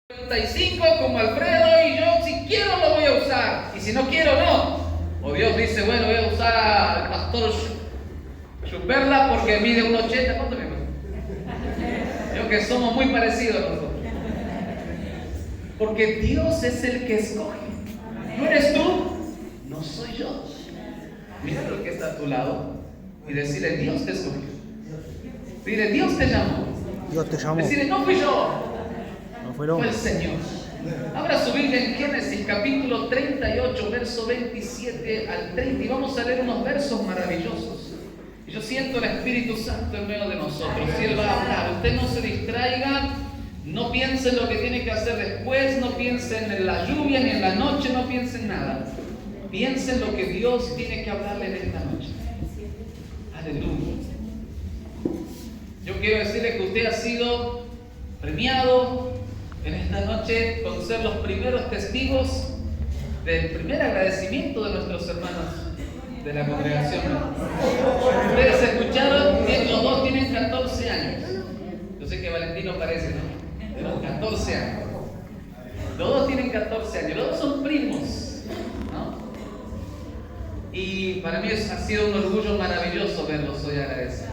35 como Alfredo y yo si quiero lo voy a usar y si no quiero no. O Dios dice, bueno, voy a usar al pastor Chuperla porque mide 1,80. ¿Cuánto me gusta? Yo que somos muy parecidos nosotros. Porque Dios es el que escoge. ¿No eres tú? No soy yo. Mira lo que está a tu lado y decirle, Dios te escogió. Dile, Dios te llamó. Dios te llamó. Decirle, no fui yo. Fue el Señor. Señor. Abra su Biblia en Génesis capítulo 38, verso 27 al 30 y vamos a leer unos versos maravillosos. Y yo siento el Espíritu Santo en medio de nosotros y Él va a hablar. Usted no se distraiga, no piense en lo que tiene que hacer después, no piense en la lluvia ni en la noche, no piense en nada. Piense en lo que Dios tiene que hablarle en esta noche. Aleluya. Yo quiero decirle que usted ha sido premiado en esta noche con ser los primeros testigos del primer agradecimiento de nuestros hermanos de la congregación. Ustedes escucharon, bien, los dos tienen 14 años. Yo sé que Valentino parece, ¿no? Pero 14 años. Los dos tienen 14 años, los dos son primos, ¿no? Y para mí ha sido un orgullo maravilloso verlos hoy agradecidos.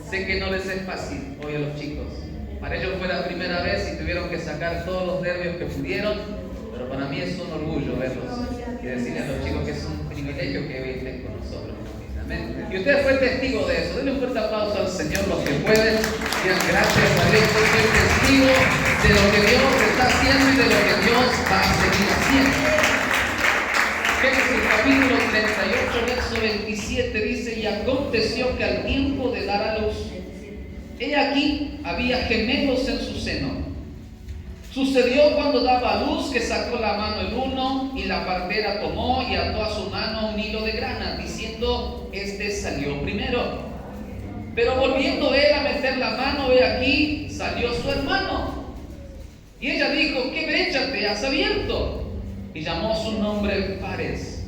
Sé que no les es fácil hoy a los chicos. Para ellos fue la primera vez y tuvieron que sacar todos los nervios que pudieron, pero para mí es un orgullo verlos y decirles a los chicos que es un privilegio que hoy estén con nosotros. Amén. Y usted fue testigo de eso. Denle un fuerte aplauso al Señor, los que pueden. Digan gracias a Dios por ser testigo de lo que Dios está haciendo y de lo que Dios va a seguir haciendo. Génesis capítulo 38, verso 27 dice: y aconteció que al tiempo de dar a luz, he aquí, había gemelos en su seno. Sucedió cuando daba a luz que sacó la mano el uno y la partera tomó y ató a su mano un hilo de grana, diciendo, este salió primero. Pero volviendo él a meter la mano, he aquí, salió su hermano. Y ella dijo, ¿qué brecha te has abierto? Y llamó su nombre Fares.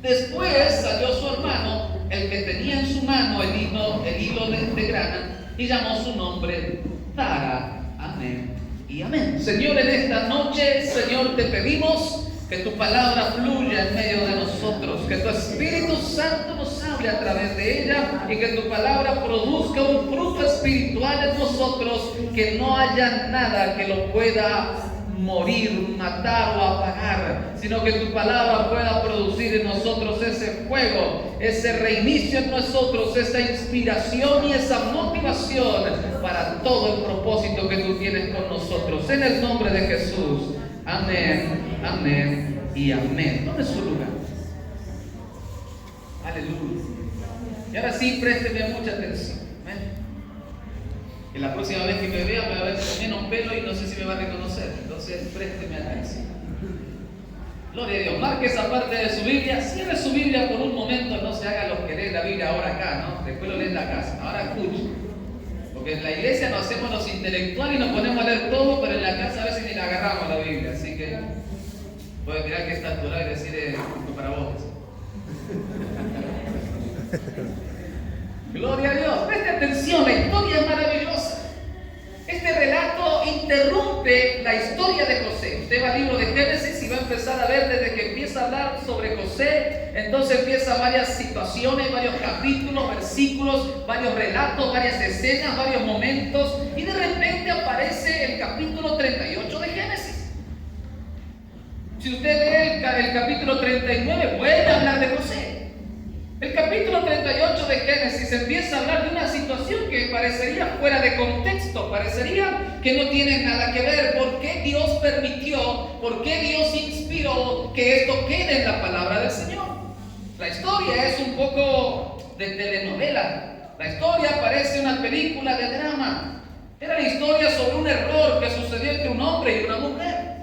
Después salió su hermano, el que tenía en su mano el hilo de grana, y llamó su nombre Zara. Amén y amén. Señor, en esta noche, Señor, te pedimos que tu palabra fluya en medio de nosotros, que tu Espíritu Santo nos hable a través de ella y que tu palabra produzca un fruto espiritual en nosotros, que no haya nada que lo pueda morir, matar o apagar, sino que tu palabra pueda producir en nosotros ese fuego, ese reinicio en nosotros, esa inspiración y esa motivación para todo el propósito que tú tienes con nosotros. En el nombre de Jesús. Amén, amén y amén. ¿Dónde es su lugar? Aleluya. Y ahora sí, présteme mucha atención. ¿Ven? Que la próxima vez que me vea me va a ver con menos pelo y no sé si me va a reconocer. Entonces, présteme atención. Gloria a Dios. Marque esa parte de su Biblia. Cierre su Biblia por un momento. No se haga los que leen la Biblia ahora acá, ¿no? Después lo leen en la casa. Ahora escuche. Porque en la iglesia nos hacemos los intelectuales y nos ponemos a leer todo, pero en la casa a veces ni la agarramos la Biblia. Así que puede mirar que está a tu lado y decir, esto para vos. Gloria a Dios. Preste atención, la historia es maravillosa. Este relato interrumpe la historia de José. Usted va al libro de Génesis y va a empezar a ver desde que empieza a hablar sobre José. Entonces empieza varias situaciones, varios capítulos, versículos, varios relatos, varias escenas, varios momentos. Y de repente aparece el capítulo 38 de Génesis. Si usted lee el capítulo 39, vuelve a hablar de José. El capítulo 38 de Génesis empieza a hablar de una situación que parecería fuera de contexto, parecería que no tiene nada que ver. ¿Por qué Dios permitió, por qué Dios inspiró que esto quede en la palabra del Señor? La historia es un poco de telenovela. La historia parece una película de drama. Era la historia sobre un error que sucedió entre un hombre y una mujer.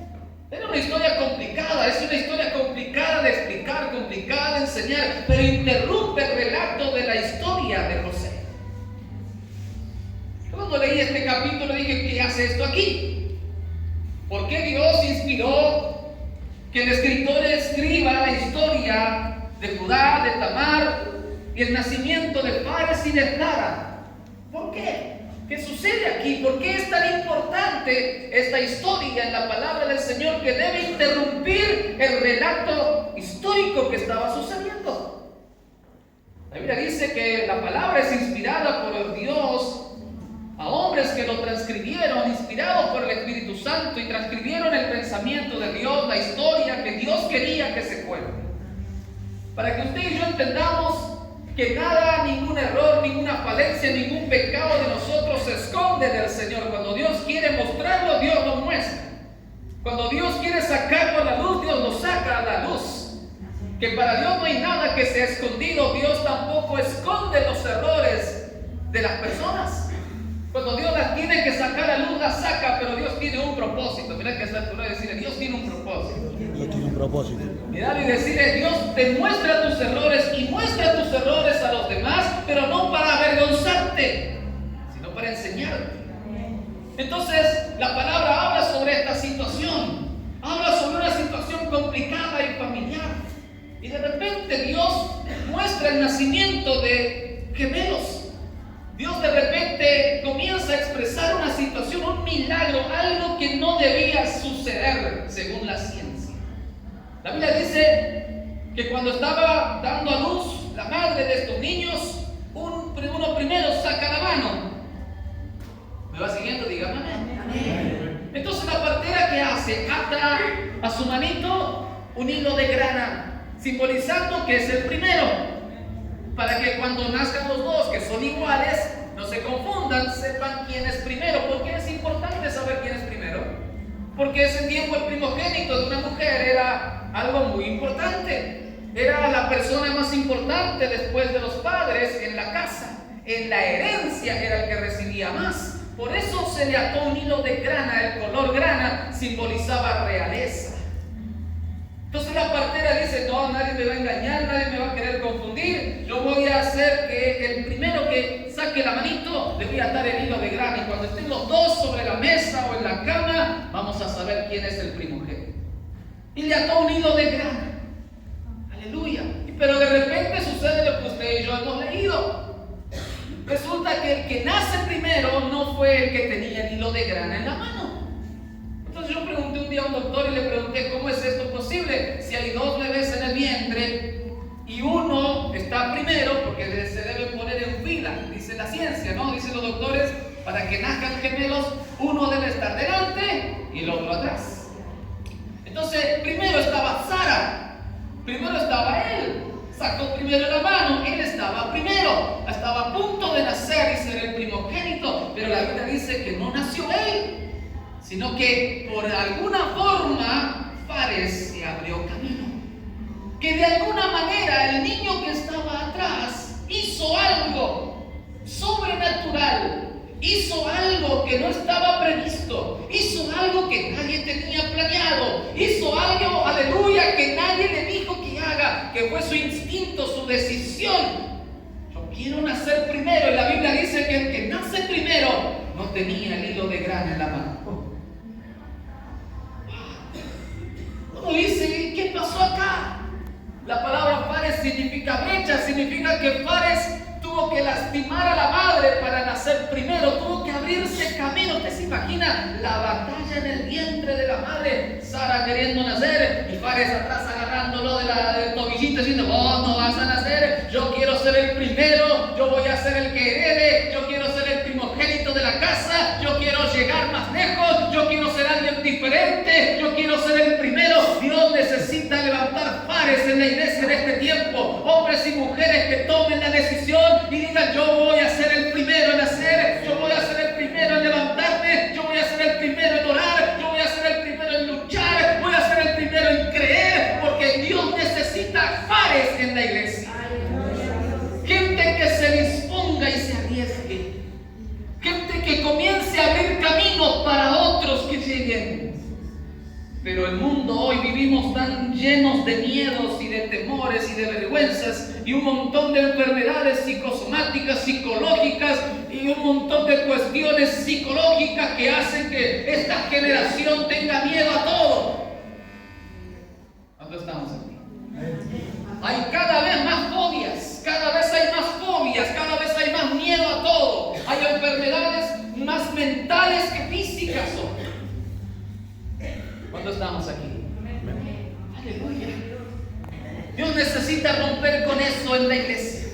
Era una historia complicada, es una historia complicada de explicar, complicada de enseñar, pero interrumpe el relato de la historia de José. Cuando leí este capítulo dije, ¿qué hace esto aquí? ¿Por qué Dios inspiró que el escritor escriba la historia de Judá, de Tamar y el nacimiento de Fares y de Zara? ¿Por qué? ¿Qué sucede aquí? ¿Por qué es tan importante esta historia en la palabra del Señor que debe interrumpir el relato histórico que estaba sucediendo? La Biblia dice que la palabra es inspirada por Dios a hombres que lo transcribieron, inspirados por el Espíritu Santo, y transcribieron el pensamiento de Dios, la historia que Dios quería que se cuente. Para que usted y yo entendamos que nada, ningún error, ninguna falencia, ningún pecado de nosotros se esconde del Señor. Cuando Dios quiere mostrarlo, Dios lo muestra. Cuando Dios quiere sacarlo a la luz, Dios lo saca a la luz. Que para Dios no hay nada que sea escondido. Dios tampoco esconde los errores de las personas. Cuando Dios las tiene que sacar a luz, las saca, pero Dios tiene un propósito. Mira que está tu lado y decirle, Dios tiene un propósito. Dios tiene un propósito. Mira y decirle, Dios te muestra tus errores y muestra tus errores a los demás, pero no para avergonzarte, sino para enseñarte. Entonces, la palabra habla sobre esta situación. Habla sobre una situación complicada y familiar. Y de repente Dios muestra el nacimiento de gemelos. Dios de repente comienza a expresar una situación, un milagro, algo que no debía suceder según la ciencia. La Biblia dice que cuando estaba dando a luz la madre de estos niños, uno primero saca la mano. ¿Me va siguiendo? Dígame amén. Entonces la partera, ¿qué hace? Ata a su manito un hilo de grana, simbolizando que es el primero. Para que cuando nazcan los dos, que son iguales, no se confundan, sepan quién es primero. ¿Por qué es importante saber quién es primero? Porque ese tiempo el primogénito de una mujer era algo muy importante. Era la persona más importante después de los padres en la casa. En la herencia era el que recibía más. Por eso se le ató un hilo de grana. El color grana simbolizaba realeza. Entonces la partera dice, no, nadie me va a engañar, nadie me va a querer confundir. Yo voy a hacer que el primero que saque la manito, le voy a atar el hilo de grana. Y cuando estén los dos sobre la mesa o en la cama, vamos a saber quién es el primogénito. Y le ató un hilo de grana. Aleluya. Pero de repente sucede lo que usted y yo hemos leído. Resulta que el que nace primero no fue el que tenía el hilo de grana en la mano. Entonces yo pregunté un día a un doctor y le pregunté, ¿cómo es esto posible? Si hay dos bebés en el vientre y uno está primero, porque se deben poner en fila, dice la ciencia, ¿no? Dicen los doctores, para que nazcan gemelos, uno debe estar delante y el otro atrás. Entonces, primero estaba Sara, primero estaba él, sacó primero la mano, él estaba primero, estaba a punto de nacer y ser el primogénito, pero la Biblia dice que no nació él, sino que por alguna forma Fares se abrió camino. Que de alguna manera el niño que estaba atrás hizo algo sobrenatural, hizo algo que no estaba previsto, hizo algo que nadie tenía planeado, hizo algo, aleluya, que nadie le dijo que haga, que fue su instinto, su decisión. Yo quiero nacer primero, y la Biblia dice que el que nace primero no tenía el hilo de grana en la mano. Uno dice, ¿qué pasó acá? La palabra Fares significa brecha, significa que Fares tuvo que lastimar a la madre para nacer primero, tuvo que abrirse camino. ¿Usted se imagina la batalla en el vientre de la madre? Sara queriendo nacer y Fares atrás agarrándolo del tobillito diciendo, vos no vas a nacer, yo quiero ser el primero, yo voy a ser el que herede, yo quiero ser el primogénito de la casa, yo quiero llegar más lejos, yo quiero ser alguien diferente, yo quiero ser el primero. Dios necesita levantar Fares en la iglesia en este tiempo, hombres y mujeres que tomen la decisión y digan, yo voy a ser el primero en hacer, yo voy a ser el primero en levantarme, yo voy a ser el primero en orar, yo voy a ser el primero en luchar, voy a ser el primero en creer, porque Dios necesita Fares en la iglesia. Gente que se disponga y se arriesgue, gente que comience a abrir caminos para otros que lleguen. Pero el mundo hoy vivimos tan llenos de miedos y de temores y de vergüenzas y un montón de enfermedades psicosomáticas, psicológicas y un montón de cuestiones psicológicas que hacen que esta generación tenga miedo a todo. ¿Cuándo estamos aquí? Hay cada vez más fobias, cada vez hay más fobias, cada vez hay más miedo a todo. Hay enfermedades ¿Cuántos estamos aquí? Aleluya. Dios necesita romper con eso en la iglesia.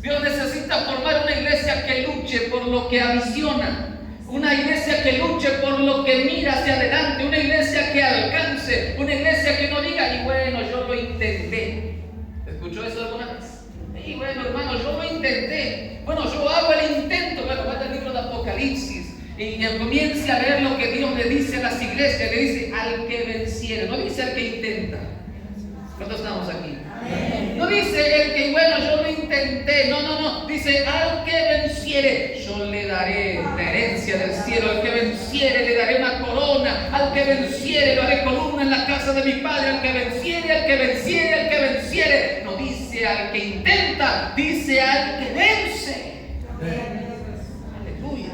Dios necesita formar una iglesia que luche por lo que avisiona. Una iglesia que luche por lo que mira hacia adelante. Una iglesia que alcance. Una iglesia que no diga, y bueno, yo lo intenté. ¿Escuchó eso alguna vez? Y bueno, hermano, yo lo intenté. Bueno, yo hago el intento. Bueno, vaya al libro de Apocalipsis y comience a leer lo que Dios le dice a las iglesias. Le dice al que venciere. No dice al que intenta. ¿Cuántos estamos aquí? No dice el que, bueno, yo lo intenté. No. Dice al que venciere, yo le daré la herencia del cielo. Al que venciere, le daré una corona. Al que venciere, lo haré columna en la casa de mi padre. Al que venciere, al que venciere, al que venciere. No dice al que intenta, dice al que vence. Aleluya.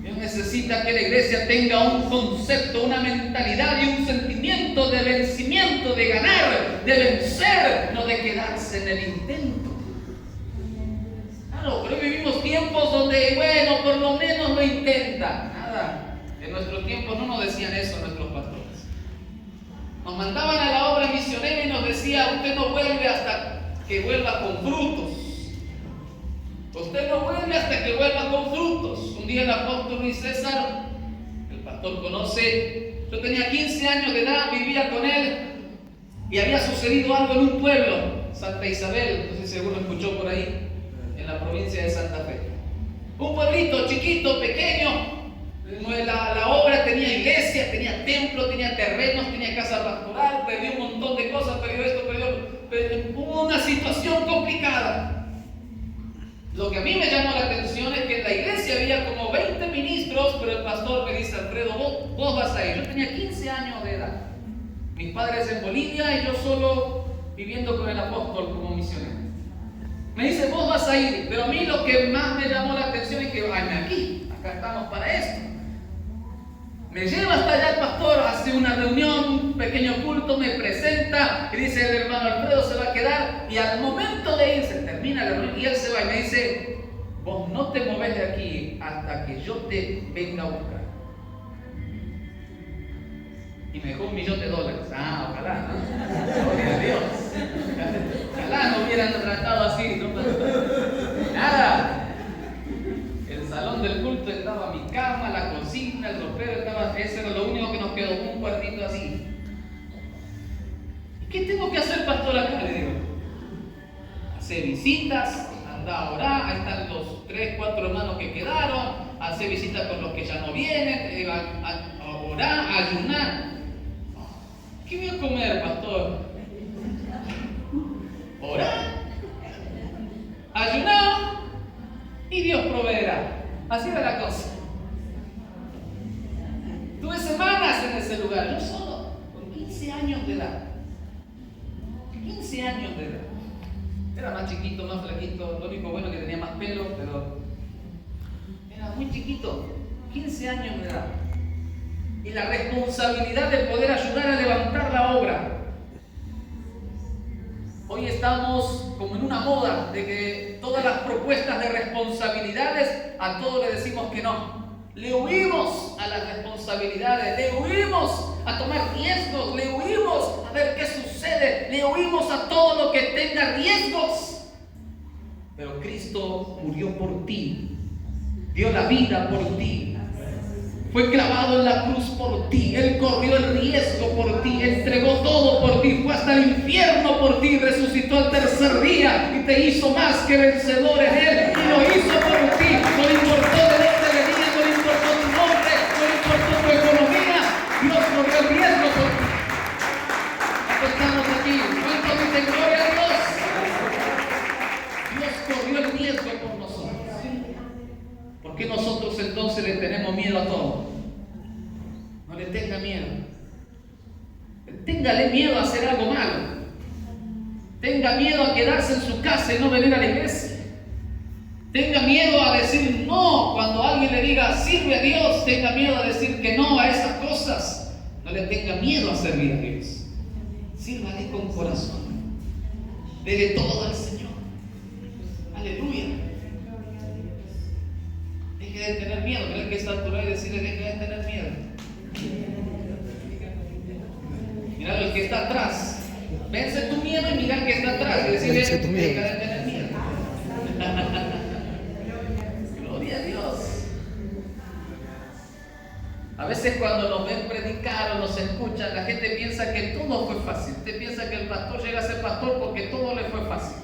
Dios necesita que la iglesia tenga un concepto, una mentalidad y un sentimiento de vencimiento, de ganar, de vencer, no de quedarse en el intento. Claro, pero vivimos tiempos donde, bueno, por lo menos lo intenta. Nada, en nuestros tiempos no nos decían eso nuestros pastores. Nos mandaban a la obra misionera y nos decía, usted no vuelve hasta que vuelva con frutos. Usted no vuelve hasta que vuelva con frutos. Un día el apóstol Luis César, el pastor conoce, yo tenía 15 años de edad, vivía con él y había sucedido algo en un pueblo, Santa Isabel, no sé si alguno escuchó por ahí, en la provincia de Santa Fe. Un pueblito chiquito, pequeño. La obra tenía iglesia, tenía templo, tenía terrenos, tenía casa pastoral, perdió un montón de cosas, hubo una situación complicada. Lo que a mí me llamó la atención es que en la iglesia había como 20 ministros, pero el pastor me dice, Alfredo, vos vas a ir. Yo tenía 15 años de edad. Mis padres en Bolivia y yo solo viviendo con el apóstol como misionero. Me dice, vos vas a ir, pero a mí lo que más me llamó la atención es que, acá estamos para esto. Me lleva hasta allá el pastor, hace una reunión, un pequeño culto, me presenta y dice, el hermano Alfredo se va a quedar, y al momento de irse, termina la reunión y él se va y me dice, vos no te movés de aquí hasta que yo te venga a buscar. Y me dejó $1.000.000. Ojalá, ¿no? Gloria a Dios. Ojalá no hubieran tratado así, ¿no? Nada. El salón del culto estaba mi cama, la cocina, el ropero estaba, eso era lo único que nos quedó, un cuartito así. ¿Y qué tengo que hacer, pastor, acá? Le digo, hacer visitas, anda a orar, ahí están los 3, 4 hermanos que quedaron, hacer visitas con los que ya no vienen, a orar, a ayunar. ¿Qué voy a comer, pastor? Orar, ayunar y Dios proveerá. Así era la cosa. Tuve semanas en ese lugar, yo solo, con 15 años de edad. 15 años de edad. Era más chiquito, más flaquito, lo único bueno que tenía más pelo, pero era muy chiquito, 15 años de edad. Y la responsabilidad de poder ayudar a levantar la obra. Hoy estamos como en una moda de que todas las propuestas de responsabilidades, a todos le decimos que no. Le huimos a las responsabilidades, le huimos a tomar riesgos, le huimos a ver qué sucede, le huimos a todo lo que tenga riesgos. Pero Cristo murió por ti, dio la vida por ti. Fue clavado en la cruz por ti, Él corrió el riesgo por ti, entregó todo por ti, fue hasta el infierno por ti, resucitó al tercer día y te hizo más que vencedor en Él, y lo hizo por ti. No le importó de dónde venía, no le importó tu nombre, no le importó tu economía, Dios corrió el riesgo por ti. ¿Cuántos estamos aquí? ¿Cuántos dicen gloria a Dios? Dios corrió el riesgo por nosotros. ¿Por qué nosotros entonces le tenemos miedo a todo? No le tenga miedo. Téngale miedo a hacer algo malo. Tenga miedo a quedarse en su casa y no venir a la iglesia. Tenga miedo a decir no cuando alguien le diga sirve a Dios. Tenga miedo a decir que no a esas cosas. No le tenga miedo a servir a Dios. Sírvale con corazón. Dele todo al Señor. Aleluya. Deje de tener miedo. Creo que está por ahí decirle deje de tener miedo. que está atrás. Vence tu miedo y mira al que está atrás. Y decirle, deja de tener miedo. Gloria a Dios. A veces cuando nos ven predicar o nos escuchan, la gente piensa que todo fue fácil. Usted piensa que el pastor llega a ser pastor porque todo le fue fácil.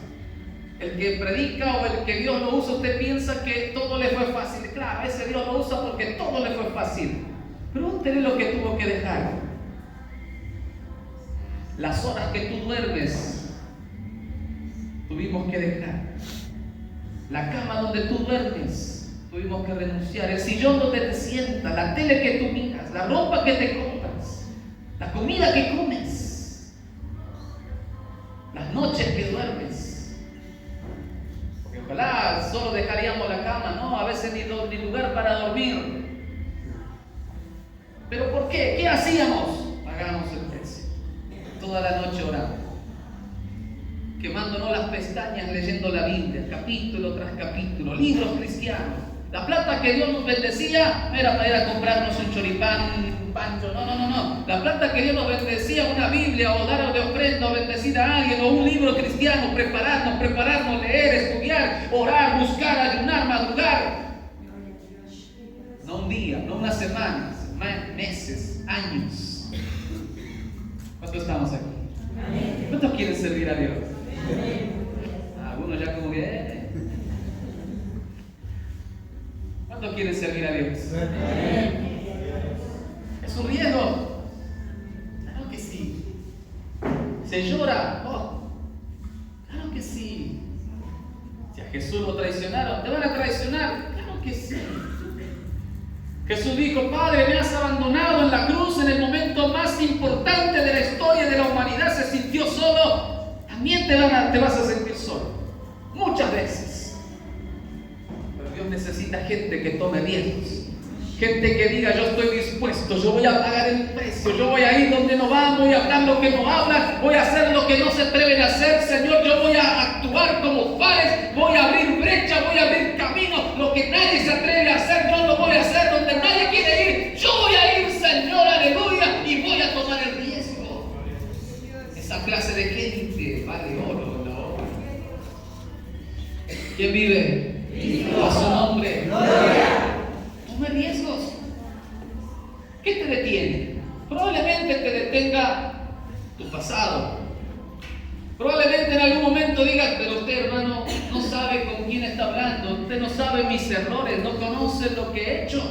El que predica o el que Dios lo usa, usted piensa que todo le fue fácil. Claro, a veces Dios lo usa porque todo le fue fácil. Pregúntele lo que tuvo que dejar. Las horas que tú duermes, tuvimos que dejar. La cama donde tú duermes, tuvimos que renunciar. El sillón donde te sientas, la tele que tú miras, la ropa que te compras, la comida que comes, las noches que duermes. Porque ojalá solo dejaríamos la cama, no, a veces ni lugar para dormir. ¿Pero por qué? ¿Qué hacíamos? Pagamos el precio. Toda la noche orando, quemándonos las pestañas leyendo la Biblia, capítulo tras capítulo, libros cristianos. La plata que Dios nos bendecía no era para ir a comprarnos un choripán, un pancho, no. La plata que Dios nos bendecía, una Biblia o dar de ofrenda o bendecir a alguien o un libro cristiano, prepararnos, leer, estudiar, orar, buscar, ayunar, madrugar. No un día, no unas semanas, meses, años. ¿Cuántos estamos aquí? ¿Cuántos quieren servir a Dios? Algunos ya como que... ¿Cuántos quieren servir a Dios? ¿Es un riesgo? Claro que sí. ¿Se llora? Oh, claro que sí. Si a Jesús lo traicionaron, ¿te van a traicionar? Claro que sí. Jesús dijo, Padre, me has abandonado en la cruz en el momento más importante de la historia de la humanidad. Se sintió solo. También te vas a sentir solo. Muchas veces. Pero Dios necesita gente que tome riesgos. Gente que diga, yo estoy dispuesto, yo voy a pagar el precio, yo voy a ir donde no van, voy a hablar lo que no hablan, voy a hacer lo que no se atreven a hacer, Señor, yo voy a actuar como pares, voy a abrir brechas, voy a abrir caminos, lo que nadie se atreve a hacer, yo lo voy a hacer, donde nadie quiere ir, yo voy a ir, Señor, aleluya, y voy a tomar el riesgo. Esa clase de gente vale oro, la obra. ¿Quién vive? A su nombre. Toma riesgos. ¿Qué te detiene? Probablemente te detenga tu pasado. Probablemente en algún momento digas, pero usted, hermano, no sabe con quién está hablando. Usted no sabe mis errores, no conoce lo que he hecho.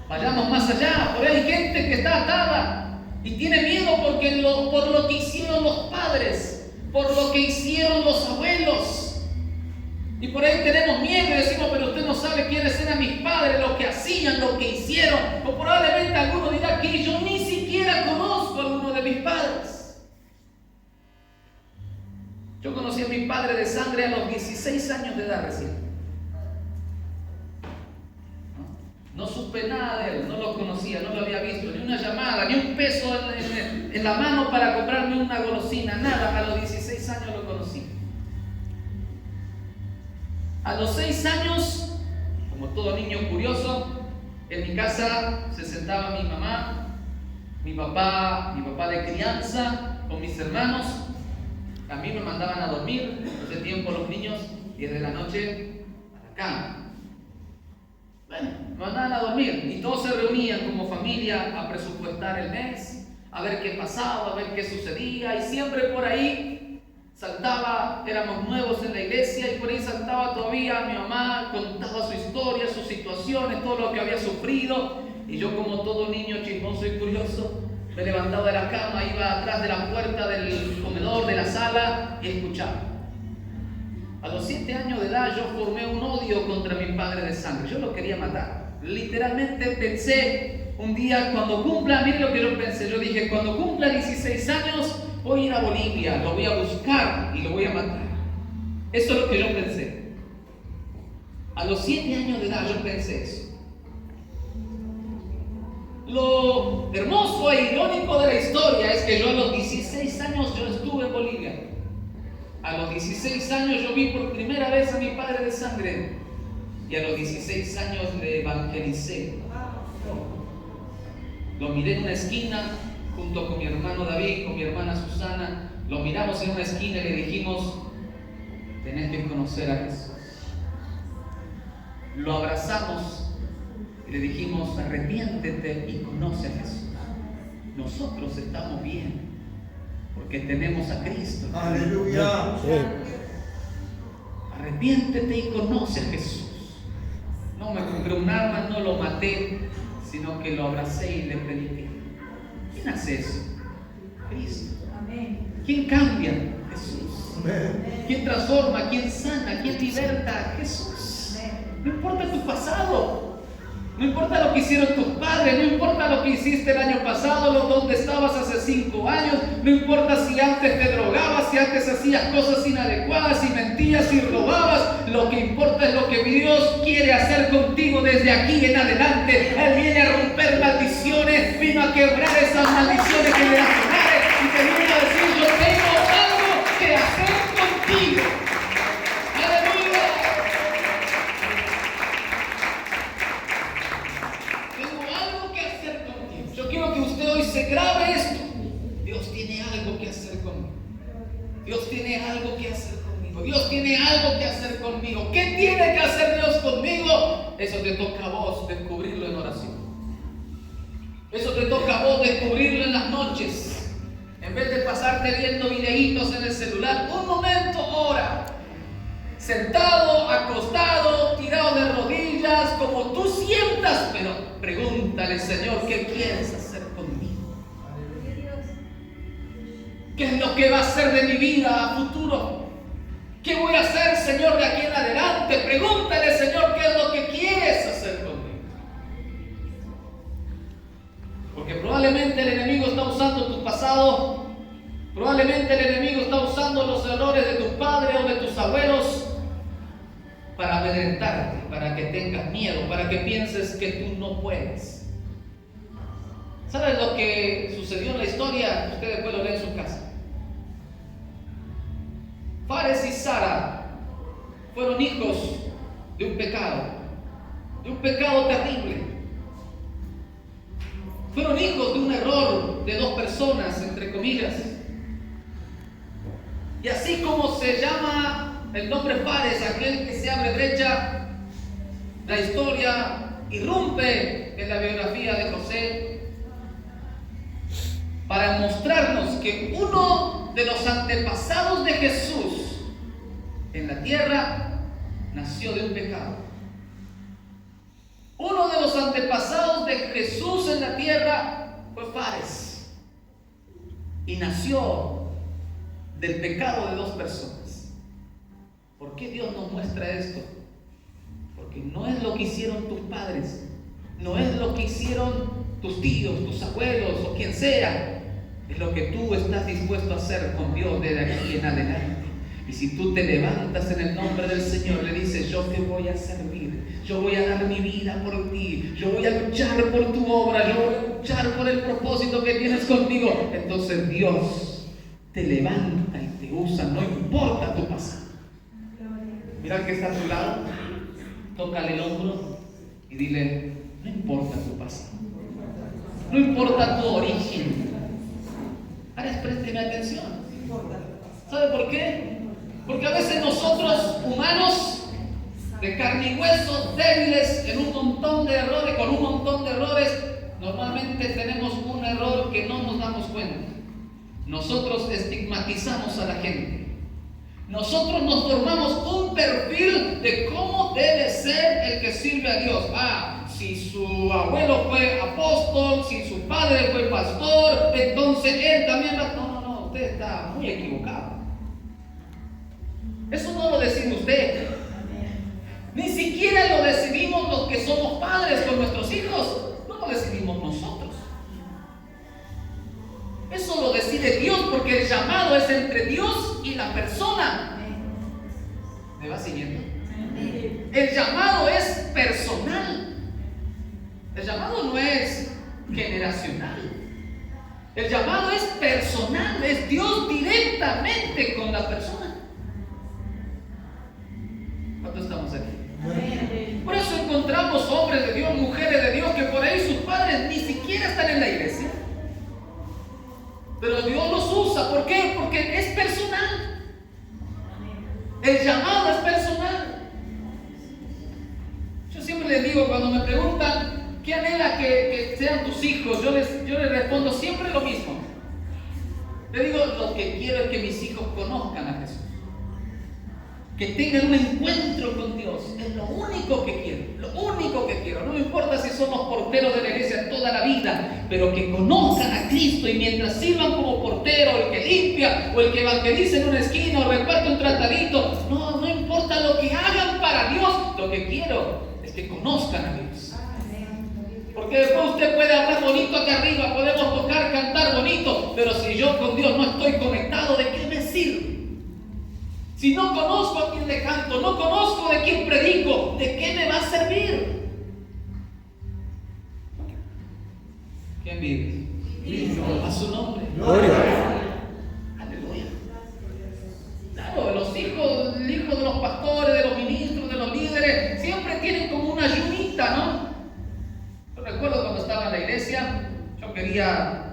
Vayamos más allá. Por ahí hay gente que está atada y tiene miedo por lo que hicieron los padres, por lo que hicieron los abuelos. Y por ahí tenemos miedo y decimos, pero usted no sabe quiénes eran mis padres, lo que hacían, lo que hicieron. O probablemente alguno dirá que yo ni siquiera conozco a alguno de mis padres. Yo conocí a mi padre de sangre a los 16 años de edad recién. No supe nada de él, no lo conocía, no lo había visto, ni una llamada, ni un peso en la mano para comprarme una golosina, nada. A los 16 años lo conocí. A los 6 años, como todo niño curioso, en mi casa se sentaba mi mamá, mi papá de crianza, con mis hermanos. A mí me mandaban a dormir, en ese tiempo los niños, 10 de la noche, a la cama. Bueno, me mandaban a dormir y todos se reunían como familia a presupuestar el mes, a ver qué pasaba, a ver qué sucedía, y siempre por ahí saltaba, éramos nuevos en la iglesia y por ahí saltaba todavía mi mamá, contaba su historia, sus situaciones, todo lo que había sufrido, y yo como todo niño chismoso y curioso, me levantaba de la cama, iba atrás de la puerta del comedor, de la sala, y escuchaba. A los 7 años de edad yo formé un odio contra mi padre de sangre, yo lo quería matar. Literalmente pensé, un día cuando cumpla, mire lo que yo pensé, yo dije, cuando cumpla 16 años, voy a ir a Bolivia, lo voy a buscar y lo voy a matar. Eso es lo que yo pensé. A los 7 años de edad yo pensé eso. Lo hermoso e irónico de la historia es que yo a los 16 años yo estuve en Bolivia. A los 16 años yo vi por primera vez a mi padre de sangre. Y a los 16 años le evangelicé. Lo miré en una esquina, junto con mi hermano David, con mi hermana Susana, lo miramos en una esquina y le dijimos: tenés que conocer a Jesús. Lo abrazamos y le dijimos: arrepiéntete y conoce a Jesús. Nosotros estamos bien porque tenemos a Cristo. Aleluya. Arrepiéntete y conoce a Jesús. No me compré un arma, no lo maté, sino que lo abracé y le prediqué. ¿Quién hace eso? Cristo. ¿Quién cambia? Jesús. ¿Quién transforma? ¿Quién sana? ¿Quién liberta? Jesús. No importa tu pasado, no importa lo que hicieron tus padres, no importa lo que hiciste el año pasado, donde estabas hace 5 años, no importa si antes te drogabas, si antes hacías cosas inadecuadas, si mentías, si robabas. Lo que importa es lo que Dios quiere hacer contigo desde aquí en adelante. Él viene a romper maldiciones, vino a quebrar esas maldiciones que le hacen y te viene a decir: yo tengo algo que hacer contigo. Aleluya. Tengo algo que hacer contigo. Yo quiero que usted hoy se grabe esto. Dios tiene algo que hacer conmigo. Dios tiene algo que hacer conmigo. Dios tiene algo que hacer conmigo. ¿Qué tiene que hacer Dios conmigo? Eso te toca a vos descubrirlo en oración. Eso te toca a vos descubrirlo en las noches. En vez de pasarte viendo videitos en el celular, un momento, ora. Sentado, acostado, tirado de rodillas, como tú sientas, pero pregúntale: Señor, ¿qué quieres hacer conmigo? ¿Qué es lo que va a hacer de mi vida a futuro? ¿Qué voy a hacer, Señor, de aquí en adelante? Pregúntale: Señor, ¿qué es lo que quieres hacer conmigo? Porque probablemente el enemigo está usando tu pasado, probablemente el enemigo está usando los errores de tu padre o de tus abuelos para amedrentarte, para que tengas miedo, para que pienses que tú no puedes. ¿Sabes lo que sucedió en la historia? Usted después lo lee en su casa. Fares y Sara fueron hijos de un pecado terrible. Fueron hijos de un error de 2 personas, entre comillas. Y así como se llama el nombre Fares, aquel que se abre brecha, la historia irrumpe en la biografía de José para mostrarnos que uno de los antepasados de Jesús en la tierra nació de un pecado. Uno de los antepasados de Jesús en la tierra fue Fares y nació del pecado de 2 personas. ¿Por qué Dios nos muestra esto? Porque no es lo que hicieron tus padres, no es lo que hicieron tus tíos, tus abuelos o quien sea, es lo que tú estás dispuesto a hacer con Dios desde aquí en adelante. Y si tú te levantas en el nombre del Señor, le dices: yo te voy a servir, yo voy a dar mi vida por ti, yo voy a luchar por tu obra, yo voy a luchar por el propósito que tienes conmigo, entonces Dios te levanta y te usa, no importa tu pasado. Mira al que está a tu lado, tócale el hombro y dile: no importa tu pasado, no importa tu origen. Ahora présteme atención. ¿Sabe por qué? Porque a veces nosotros, humanos de carne y hueso, débiles, en un montón de errores, con un montón de errores, normalmente tenemos un error que no nos damos cuenta. Nosotros estigmatizamos a la gente. Nosotros nos formamos un perfil de cómo debe ser el que sirve a Dios. Si su abuelo fue apóstol, si su padre fue pastor, entonces él también va. No, usted está muy equivocado. Eso no lo decide usted. Ni siquiera lo decidimos los que somos padres con nuestros hijos. No lo decidimos nosotros. Eso lo decide Dios, porque el llamado es entre Dios y la persona. ¿Me va siguiendo? El llamado es personal. El llamado no es generacional. El llamado es personal. Es Dios directamente con la persona. ¿Cuántos estamos aquí? Por eso encontramos hombres de Dios, mujeres de Dios, que por ahí sus padres ni siquiera están en la iglesia. Pero Dios los usa. ¿Por qué? Porque es personal. El llamado es personal. Yo siempre les digo, cuando me preguntan ¿qué anhela que sean tus hijos? Yo les respondo siempre lo mismo. Le digo, lo que quiero es que mis hijos conozcan a Jesús. Que tengan un encuentro con Dios. Es lo único que quiero. Lo único que quiero. No me importa si somos porteros de la iglesia toda la vida, pero que conozcan a Cristo y mientras sirvan como portero, el que limpia o el que evangeliza en una esquina o reparte un tratadito, no importa lo que hagan para Dios, lo que quiero es que conozcan a Dios. Porque después usted puede hablar bonito acá arriba, podemos tocar, cantar bonito, pero si yo con Dios no estoy conectado, ¿de qué me sirve? Si no conozco a quién le canto, no conozco de quién predico, ¿de qué me va a servir? ¿Quién vive? A su nombre. Gloria. Aleluya. Claro, el hijo de los pastores, de los ministros, de los líderes, siempre tienen como una ayunita, ¿no? Yo recuerdo cuando estaba en la iglesia, yo quería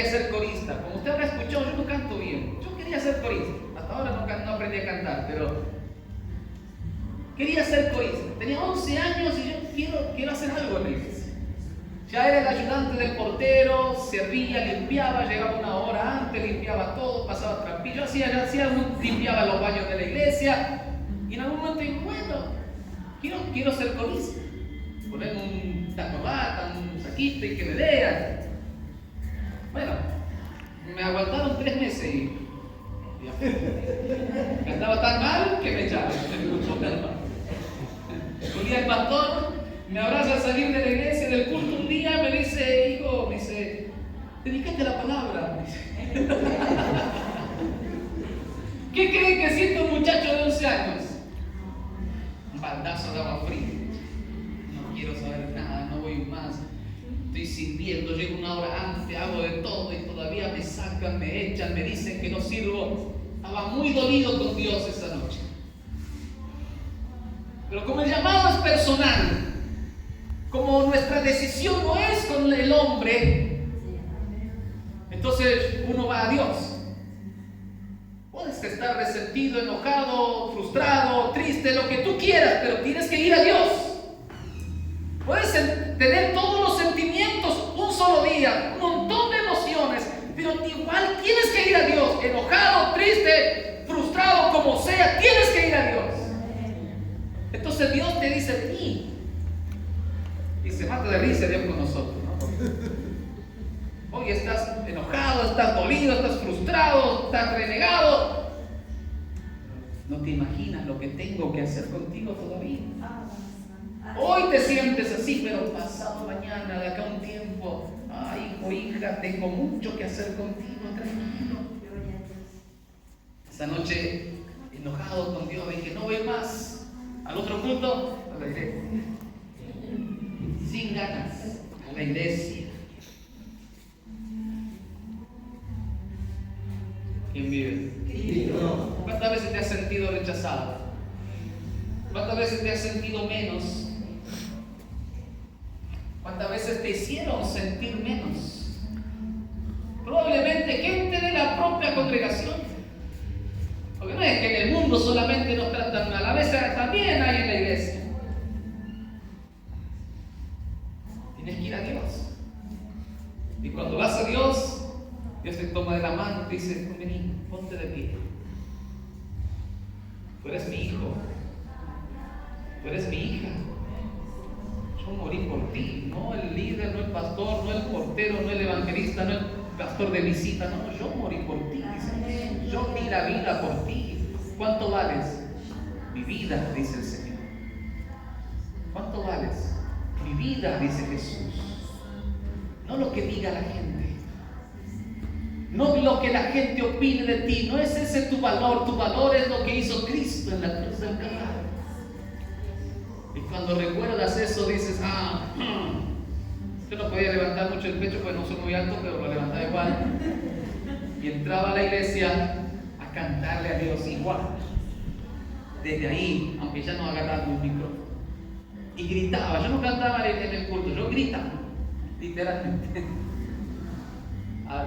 ser corista. Como usted habrá escuchado, yo no canto bien. Yo quería ser corista. Hasta ahora no aprendí a cantar, pero quería ser corista. Tenía 11 años y yo quiero hacer algo en la iglesia. Ya era el ayudante del portero, servía, limpiaba, llegaba una hora antes, limpiaba todo, pasaba trampillo, limpiaba los baños de la iglesia. Y en algún momento dije, bueno, quiero ser corista. Poner una corbata, un saquito y que me vean. Bueno, me aguantaron 3 meses y cantaba tan mal que me echaron. Un día el pastor me abraza al salir de la iglesia, del culto, un día me dice, hijo, dedícate a la palabra. ¿Qué creen que siente un muchacho de 11 años? Un baldazo de agua fría. No quiero saber nada, no voy más. Estoy sirviendo, llego una hora antes, hago de todo y todavía me sacan, me echan, me dicen que no sirvo. Estaba muy dolido con Dios esa noche. Pero como el llamado es personal, como nuestra decisión no es con el hombre, entonces uno va a Dios. Puedes estar resentido, enojado, frustrado, triste, lo que tú quieras, pero tienes que ir a Dios. Puedes tener todos los sentimientos un solo día, un montón de emociones, pero igual tienes que ir a Dios. Enojado, triste, frustrado, como sea, tienes que ir a Dios. Entonces Dios te dice, vení. Y se mata de risa Dios con nosotros, ¿no? Hoy estás enojado, estás dolido, estás frustrado, estás renegado. No te imaginas lo que tengo que hacer contigo todavía. Hoy te sientes así, pero pasado mañana, de acá un tiempo, ay, hijo, hija, tengo mucho que hacer contigo, tranquilo. Esa noche, enojado con Dios, dije, no voy más. Al otro culto, a la iglesia. Sin ganas, a la iglesia. ¿Quién vive? ¿Cuántas veces te has sentido rechazado? ¿Cuántas veces te has sentido menos? ¿Cuántas veces te hicieron sentir menos? Probablemente gente de la propia congregación. Porque no es que en el mundo solamente nos tratan mal, a veces también hay en la iglesia. Tienes que ir a Dios. Y cuando vas a Dios, Dios te toma de la mano y te dice, vení, ponte de pie. Tú eres mi hijo. Tú eres mi hija. Yo morí por ti, no el líder, no el pastor, no el portero, no el evangelista, no el pastor de visita, no, yo morí por ti, dice. Yo di la vida por ti. ¿Cuánto vales? Mi vida, dice el Señor. ¿Cuánto vales? Mi vida, dice Jesús. No lo que diga la gente, no lo que la gente opine de ti, no es ese tu valor es lo que hizo Cristo en la cruz del Calvario. Y cuando recuerdas eso dices, yo no podía levantar mucho el pecho porque no soy muy alto, pero lo levantaba igual. Y entraba a la iglesia a cantarle a Dios igual. Desde ahí, aunque ya no agarraba un micrófono. Y gritaba, yo no cantaba en el culto, yo gritaba, literalmente.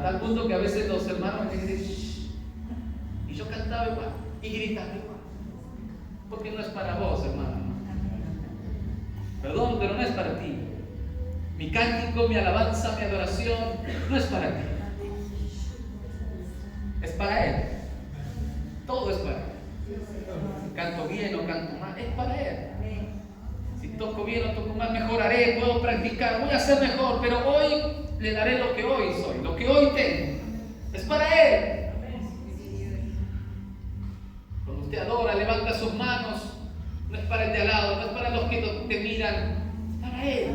A tal punto que a veces los hermanos me dicen, shh, y yo cantaba igual, y gritaba igual. Porque no es para vos, hermano. Perdón, pero no es para ti. Mi cántico, mi alabanza, mi adoración, no es para ti. Es para Él. Todo es para Él. Canto bien o canto mal, es para Él. Si toco bien o toco mal, mejoraré, puedo practicar, voy a ser mejor, pero hoy le daré lo que hoy soy, lo que hoy tengo. Es para Él. Cuando usted adora, levanta sus manos, no es para el de al lado, no es para los que te miran, es para Él.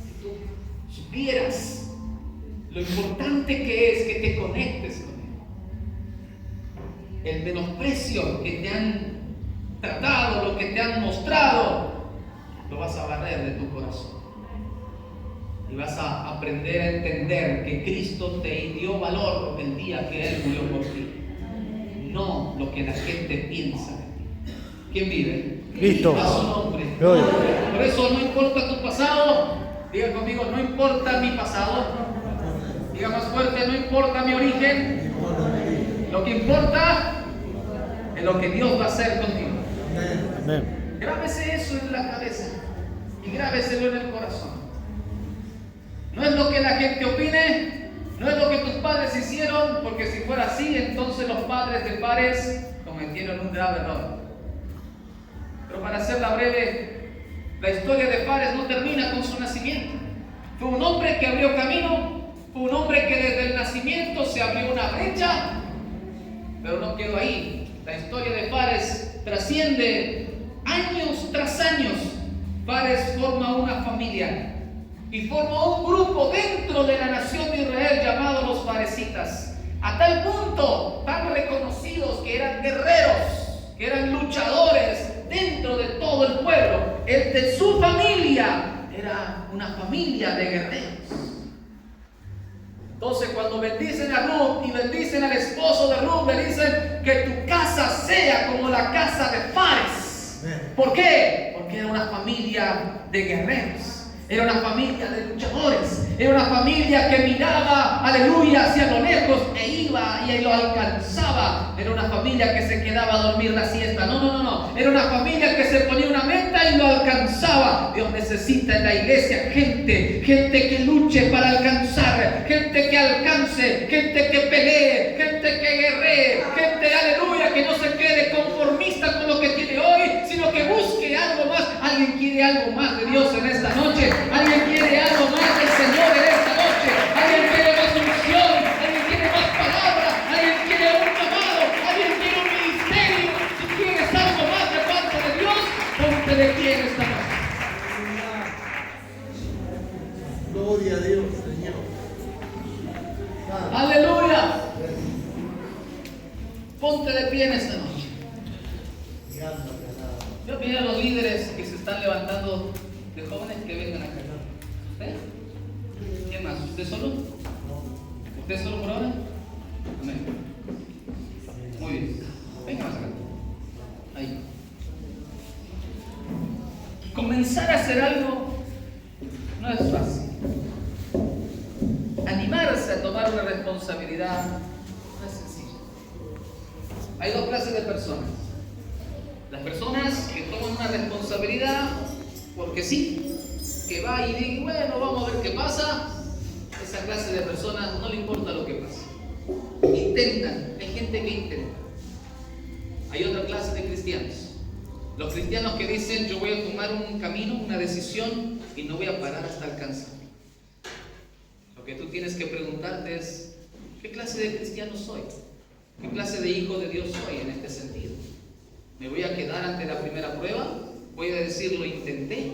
Si tú supieras lo importante que es que te conectes con Él, el menosprecio que te han tratado, lo que te han mostrado, lo vas a barrer de tu corazón. Y vas a aprender a entender que Cristo te dio valor el día que Él murió por ti. No lo que la gente piensa de ti. ¿Quién vive? Cristo. A su nombre. Gloria. Por eso no importa tu pasado. Diga conmigo, no importa mi pasado. Diga más fuerte, no importa mi origen. Lo que importa es lo que Dios va a hacer contigo. Amén. Grábese eso en la cabeza y grábeselo en el corazón. No es lo que la gente opine, no es lo que tus padres hicieron, porque si fuera así, entonces los padres de Fares cometieron un grave error. Pero para hacerla breve, la historia de Fares no termina con su nacimiento. Fue un hombre que abrió camino, fue un hombre que desde el nacimiento se abrió una brecha, pero no quedó ahí. La historia de Fares trasciende años tras años. Fares forma una familia y formó un grupo dentro de la nación de Israel llamado los faresitas, a tal punto tan reconocidos que eran guerreros, que eran luchadores dentro de todo el pueblo. El de su familia era una familia de guerreros. Entonces, cuando bendicen a Ruth y bendicen al esposo de Ruth, le dicen que tu casa sea como la casa de Fares. ¿Por qué? Porque era una familia de guerreros. Era una familia de luchadores. Era una familia que miraba, aleluya, hacia lo lejos e iba y lo alcanzaba. Era una familia que se quedaba a dormir la siesta. No. Era una familia que se ponía una meta y lo alcanzaba. Dios necesita en la iglesia gente que luche para alcanzar, gente que alcance, gente que pelee, gente que guerree, gente, aleluya, que no se quede conformista con lo que tiene hoy, sino que busque algo más. Alguien quiere algo más de Dios en esta noche. Alguien quiere algo más del Señor en esta noche. Alguien quiere más unción. Alguien quiere más palabra. Alguien quiere un llamado. Alguien quiere un ministerio. Si quieres algo más de parte de Dios, ponte de pie en esta noche. Gloria a Dios, Señor. Aleluya. Ponte de pie en esta noche. Yo pido a los líderes que se están levantando de jóvenes que vengan acá. ¿Usted? ¿Quién más? ¿Usted solo? ¿Usted solo por ahora? Amén. Muy bien. Venga más acá. Ahí. Comenzar a hacer algo no es fácil. Animarse a tomar una responsabilidad no es sencillo. Hay dos clases de personas. Las personas que toman una responsabilidad porque sí, que va y dice, bueno, vamos a ver qué pasa. Esa clase de personas no le importa lo que pase. Intentan, hay gente que intenta. Hay otra clase de cristianos. Los cristianos que dicen, yo voy a tomar un camino, una decisión y no voy a parar hasta alcanzarlo. Lo que tú tienes que preguntarte es, ¿qué clase de cristiano soy? ¿Qué clase de hijo de Dios soy en este sentido? ¿Me voy a quedar ante la primera prueba? ¿Voy a decir lo intenté?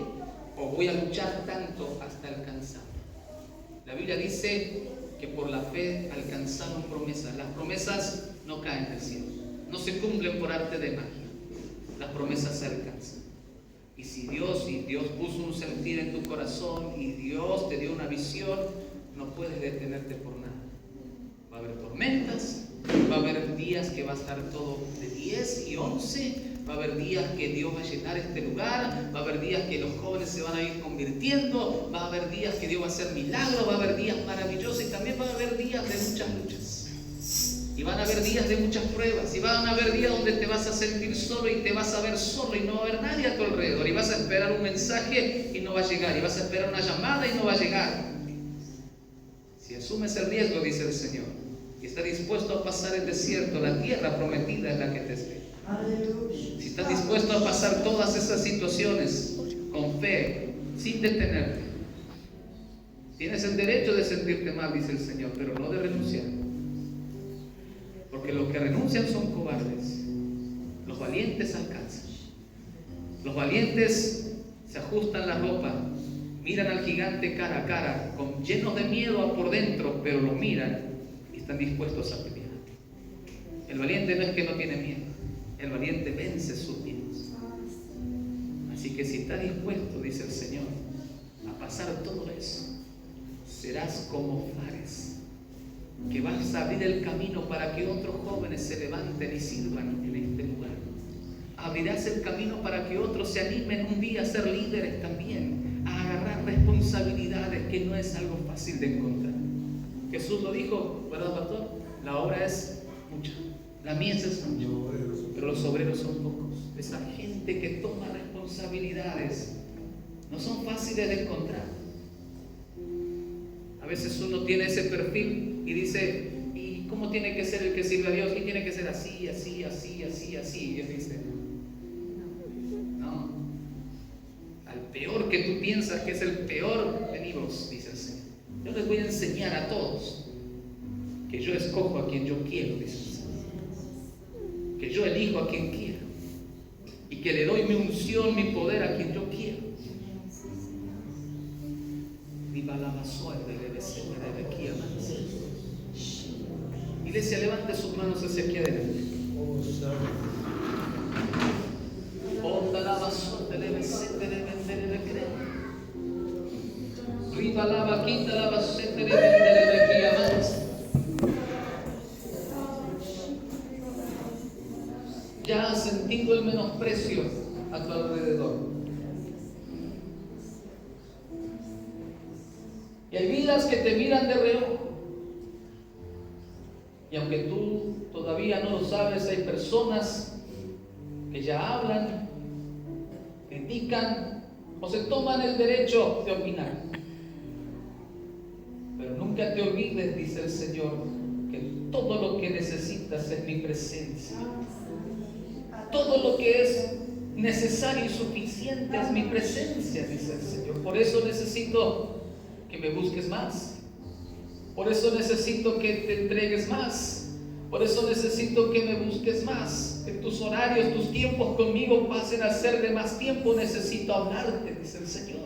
¿O voy a luchar tanto hasta alcanzar? La Biblia dice que por la fe alcanzamos promesas. Las promesas no caen del cielo. No se cumplen por arte de magia. Las promesas se alcanzan. Y si Dios puso un sentir en tu corazón y Dios te dio una visión, no puedes detenerte por nada. Va a haber tormentas, va a haber días que va a estar todo de 10 y 11, va a haber días que Dios va a llenar este lugar, va a haber días que los jóvenes se van a ir convirtiendo, va a haber días que Dios va a hacer milagros, va a haber días maravillosos y también va a Y van a haber días de muchas pruebas, y van a haber días donde te vas a sentir solo y te vas a ver solo y no va a haber nadie a tu alrededor, y vas a esperar un mensaje y no va a llegar, y vas a esperar una llamada y no va a llegar. Si asumes el riesgo, dice el Señor, y estás dispuesto a pasar el desierto, la tierra prometida es la que te espera. Si estás dispuesto a pasar todas esas situaciones con fe, sin detenerte, tienes el derecho de sentirte mal, dice el Señor, pero no de renunciar. Porque los que renuncian son cobardes. Los valientes alcanzan. Los valientes se ajustan la ropa, miran al gigante cara a cara, llenos de miedo por dentro, pero lo miran y están dispuestos a pelear. El valiente no es que no tiene miedo, el valiente vence sus miedos. Así que si estás dispuesto, dice el Señor, a pasar todo eso, serás como Fares, que vas a abrir el camino para que otros jóvenes se levanten y sirvan en este lugar. Abrirás el camino para que otros se animen un día a ser líderes también, a agarrar responsabilidades, que no es algo fácil de encontrar. Jesús lo dijo, ¿verdad, pastor? La obra es mucha, la mies es mucha, pero los obreros son pocos. Esa gente que toma responsabilidades no son fáciles de encontrar. A veces uno tiene ese perfil y dice, ¿y cómo tiene que ser el que sirve a Dios? Y tiene que ser así, así, así, así, así. Y él dice, no, al peor que tú piensas que es el peor, venimos, dice el Señor. Yo les voy a enseñar a todos que yo escojo a quien yo quiero, dice el Señor. Que yo elijo a quien quiero. Y que le doy mi unción, mi poder a quien yo quiero. Iglesia, levante sus manos hacia aquí adelante. Ya has sentido el menosprecio a tu alrededor. Y hay vidas que te miran de reojo. Y aunque tú todavía no lo sabes, hay personas que ya hablan, critican o se toman el derecho de opinar. Pero nunca te olvides, dice el Señor, que todo lo que necesitas es mi presencia. Todo lo que es necesario y suficiente es mi presencia, dice el Señor. Por eso necesito que me busques más. Por eso necesito que te entregues más. Por eso necesito que me busques más. Que tus horarios, tus tiempos conmigo pasen a ser de más tiempo. Necesito hablarte, dice el Señor.